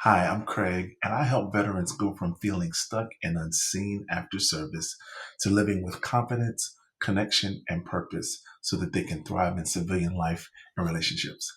Hi, I'm Craig, and I help veterans go from feeling stuck and unseen after service to living with confidence, connection, and purpose so that they can thrive in civilian life and relationships.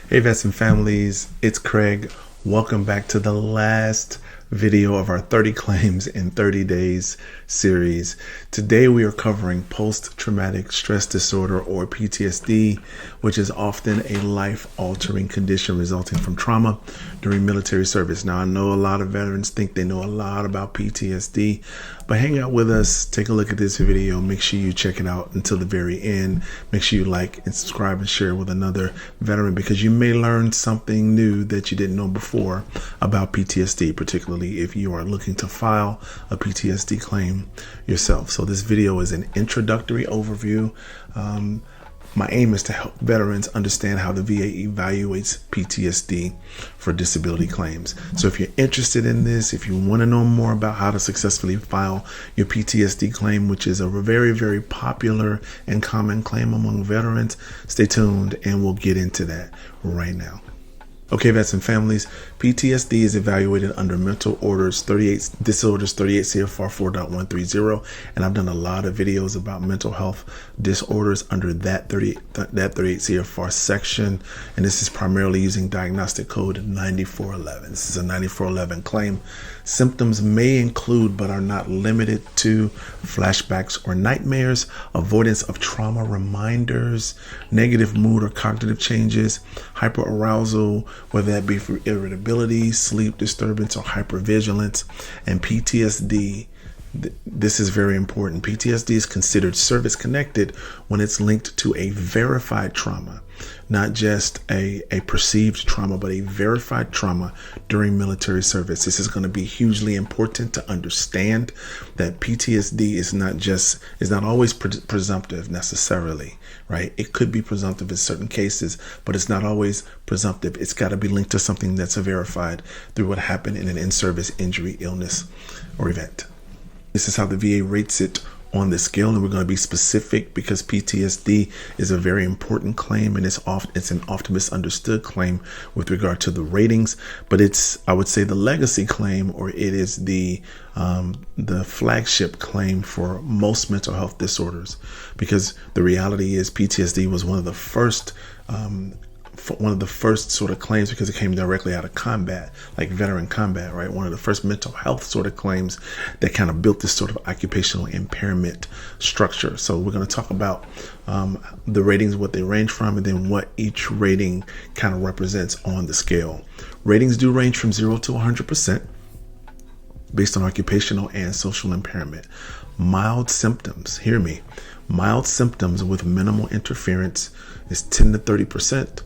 Hey vets and families, it's Craig. Welcome back to the last video of our 30 claims in 30 days series. Today we are covering post-traumatic stress disorder, or PTSD, which is often a life-altering condition resulting from trauma during military service. Now, I know a lot of veterans think they know a lot about PTSD, but hang out with us, take a look at this video, make sure you check it out until the very end. Make sure you like and subscribe and share with another veteran, because you may learn something new that you didn't know before about PTSD, particularly if you are looking to file a PTSD claim yourself. So this video is an introductory overview. My aim is to help veterans understand how the VA evaluates PTSD for disability claims. So if you're interested in this, if you want to know more about how to successfully file your PTSD claim, which is a very, very popular and common claim among veterans, stay tuned and we'll get into that right now. Okay, vets and families, PTSD is evaluated under Mental Orders 38 Disorders 38 CFR 4.130, and I've done a lot of videos about mental health disorders under that 38 CFR section, and this is primarily using Diagnostic code 9411. This is a 9411 claim. Symptoms may include, but are not limited to, flashbacks or nightmares, avoidance of trauma reminders, negative mood or cognitive changes, hyperarousal, whether that be for irritability, sleep disturbance, or hypervigilance. And PTSD, this is very important. PTSD is considered service-connected when it's linked to a verified trauma, not just a perceived trauma, but a verified trauma during military service. This is going to be hugely important to understand that PTSD is not always presumptive necessarily, right? It could be presumptive in certain cases, but it's not always presumptive. It's got to be linked to something that's verified through what happened in an in-service injury, illness, or event. This is how the VA rates it on the scale, and we're going to be specific because PTSD is a very important claim, and it's an often misunderstood claim with regard to the ratings. But it's, I would say, the legacy claim, or it is the flagship claim for most mental health disorders, because the reality is PTSD was one of the first sort of claims, because it came directly out of combat, like veteran combat, right? One of the first mental health sort of claims that kind of built this sort of occupational impairment structure. So we're going to talk about the ratings, what they range from, and then what each rating kind of represents on the scale. Ratings do range from 0 to 100% based on occupational and social impairment. Mild symptoms, hear me, mild symptoms with minimal interference is 10 to 30%.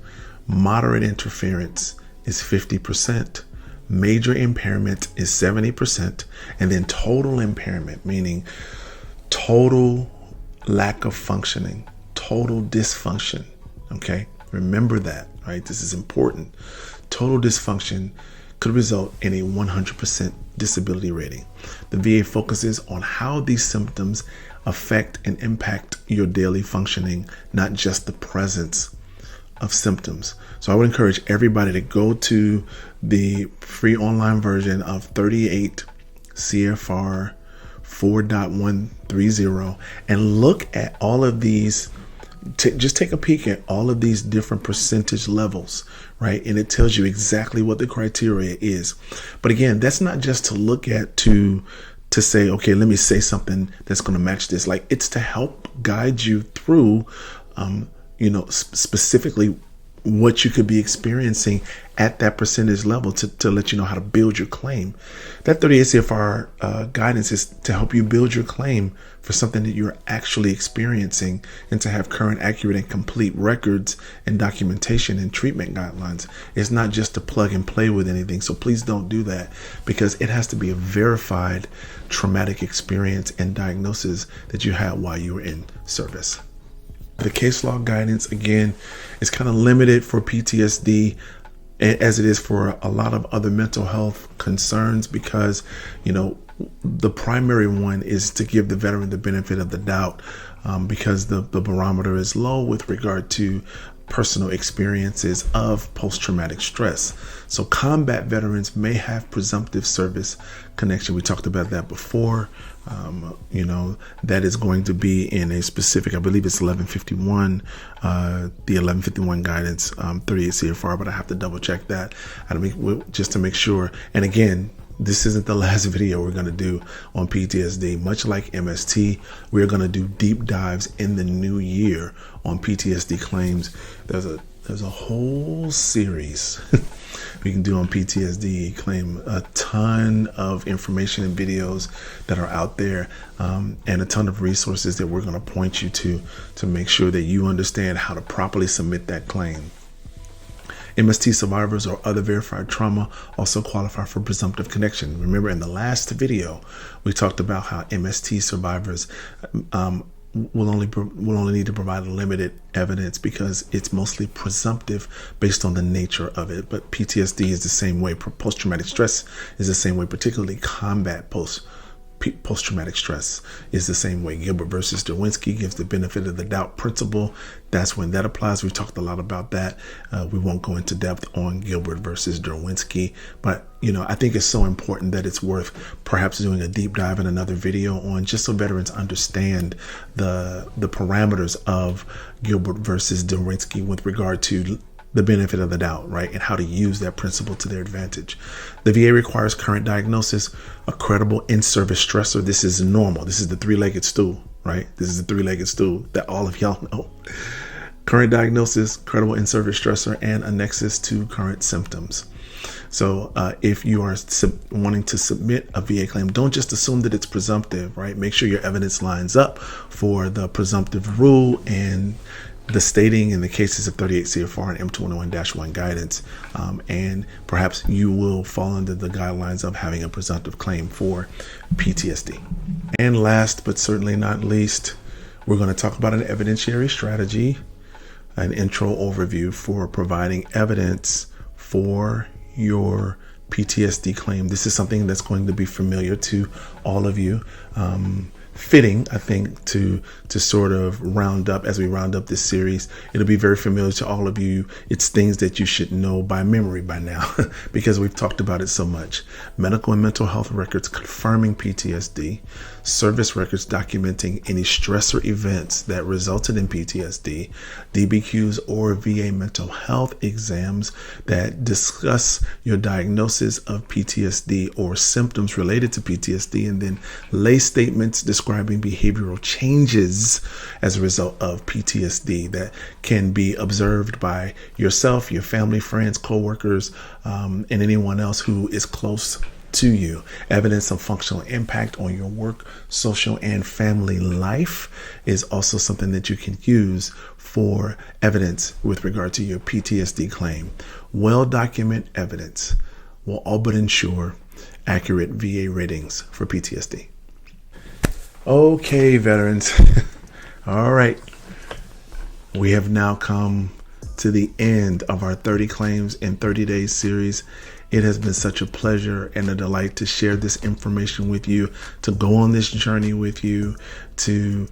Moderate interference is 50%. Major impairment is 70%. And then total impairment, meaning total lack of functioning, total dysfunction. Okay, remember that, right? This is important. Total dysfunction could result in a 100% disability rating. The VA focuses on how these symptoms affect and impact your daily functioning, not just the presence of symptoms. So I would encourage everybody to go to the free online version of 38 CFR 4.130 and look at all of these. Just take a peek at all of these different percentage levels, right? And it tells you exactly what the criteria is. But again, that's not just to look at to say, okay, let me say something that's going to match this. Like, it's to help guide you through, specifically what you could be experiencing at that percentage level to let you know how to build your claim. That 38 CFR guidance is to help you build your claim for something that you're actually experiencing, and to have current, accurate, and complete records and documentation and treatment guidelines. It's not just to plug and play with anything. So please don't do that, because it has to be a verified traumatic experience and diagnosis that you had while you were in service. The case law guidance, again, is kind of limited for PTSD, as it is for a lot of other mental health concerns, because, the primary one is to give the veteran the benefit of the doubt, because the barometer is low with regard to personal experiences of post-traumatic stress. So combat veterans may have presumptive service connection. We talked about that before. That is going to be in a specific, I believe it's 1151, the 1151 guidance, 38 CFR, but I have to double check that just to make sure. And again, this isn't the last video we're going to do on PTSD. Much like MST, we're going to do deep dives in the new year on PTSD claims. There's a whole series we can do on PTSD claim, a ton of information and videos that are out there, and a ton of resources that we're going to point you to make sure that you understand how to properly submit that claim. MST survivors or other verified trauma also qualify for presumptive connection. Remember, in the last video, we talked about how MST survivors will only need to provide limited evidence because it's mostly presumptive based on the nature of it. But PTSD is the same way. Post-traumatic stress is the same way, particularly combat post-traumatic stress is the same way. Gilbert versus Derwinski gives the benefit of the doubt principle. That's when that applies. We've talked a lot about that. We won't go into depth on Gilbert versus Derwinski, but I think it's so important that it's worth perhaps doing a deep dive in another video on, just so veterans understand the parameters of Gilbert versus Derwinski with regard to the benefit of the doubt, right? And how to use that principle to their advantage. The VA requires current diagnosis, a credible in-service stressor. This is normal. This is the three-legged stool, right? This is the three-legged stool that all of y'all know. Current diagnosis, credible in-service stressor, and a nexus to current symptoms. So if you are wanting to submit a VA claim, don't just assume that it's presumptive, right? Make sure your evidence lines up for the presumptive rule and the stating in the cases of 38 CFR and M211-1 guidance, and perhaps you will fall under the guidelines of having a presumptive claim for PTSD. And last but certainly not least, we're going to talk about an evidentiary strategy, an intro overview for providing evidence for your PTSD claim. This is something that's going to be familiar to all of you. Fitting, I think, to sort of round up, as we round up this series, it'll be very familiar to all of you. It's things that you should know by memory by now because we've talked about it so much. Medical and mental health records confirming PTSD, service records documenting any stressor events that resulted in PTSD, DBQs or VA mental health exams that discuss your diagnosis of PTSD or symptoms related to PTSD, and then lay statements describing behavioral changes as a result of PTSD that can be observed by yourself, your family, friends, coworkers, and anyone else who is close to you. Evidence of functional impact on your work, social, and family life is also something that you can use for evidence with regard to your PTSD claim. Well-documented evidence will all but ensure accurate VA ratings for PTSD. Okay, veterans. All right. We have now come to the end of our 30 claims in 30 days series. It has been such a pleasure and a delight to share this information with you, to go on this journey with you, to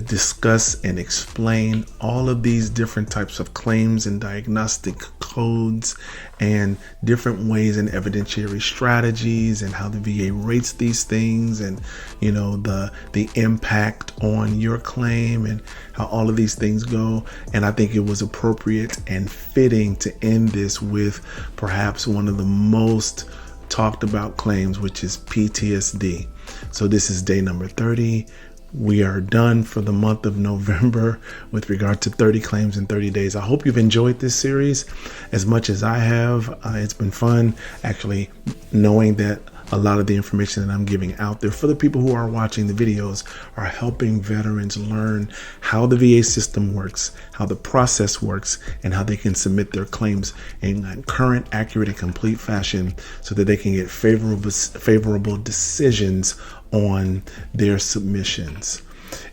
discuss and explain all of these different types of claims and diagnostic codes and different ways and evidentiary strategies and how the VA rates these things, and the impact on your claim and how all of these things go. And I think it was appropriate and fitting to end this with perhaps one of the most talked about claims, which is PTSD. So this is day number 30. We are done for the month of November with regard to 30 claims in 30 days. I hope you've enjoyed this series as much as I have. It's been fun actually knowing that a lot of the information that I'm giving out there for the people who are watching the videos are helping veterans learn how the VA system works, how the process works, and how they can submit their claims in current, accurate, and complete fashion so that they can get favorable decisions on their submissions.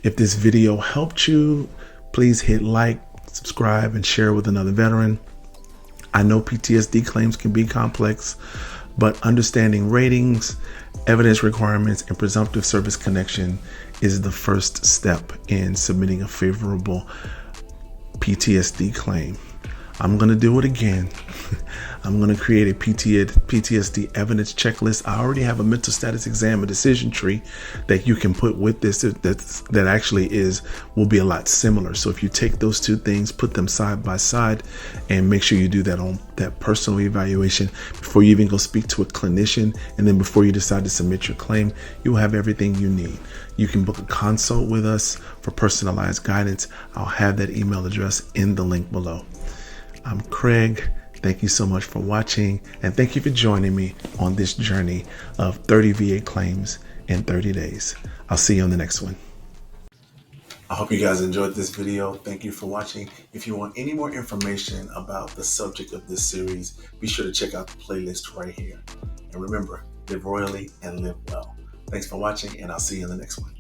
If this video helped you, please hit like, subscribe, and share with another veteran. I know PTSD claims can be complex, but understanding ratings, evidence requirements, and presumptive service connection is the first step in submitting a favorable PTSD claim. I'm going to do it again. I'm going to create a PTSD evidence checklist. I already have a mental status exam and decision tree that you can put with this that actually will be a lot similar. So if you take those two things, put them side by side, and make sure you do that on that personal evaluation before you even go speak to a clinician, and then before you decide to submit your claim, you'll have everything you need. You can book a consult with us for personalized guidance. I'll have that email address in the link below. I'm Craig. Thank you so much for watching, and thank you for joining me on this journey of 30 VA claims in 30 days. I'll see you on the next one. I hope you guys enjoyed this video. Thank you for watching. If you want any more information about the subject of this series, be sure to check out the playlist right here. And remember, live royally and live well. Thanks for watching, and I'll see you in the next one.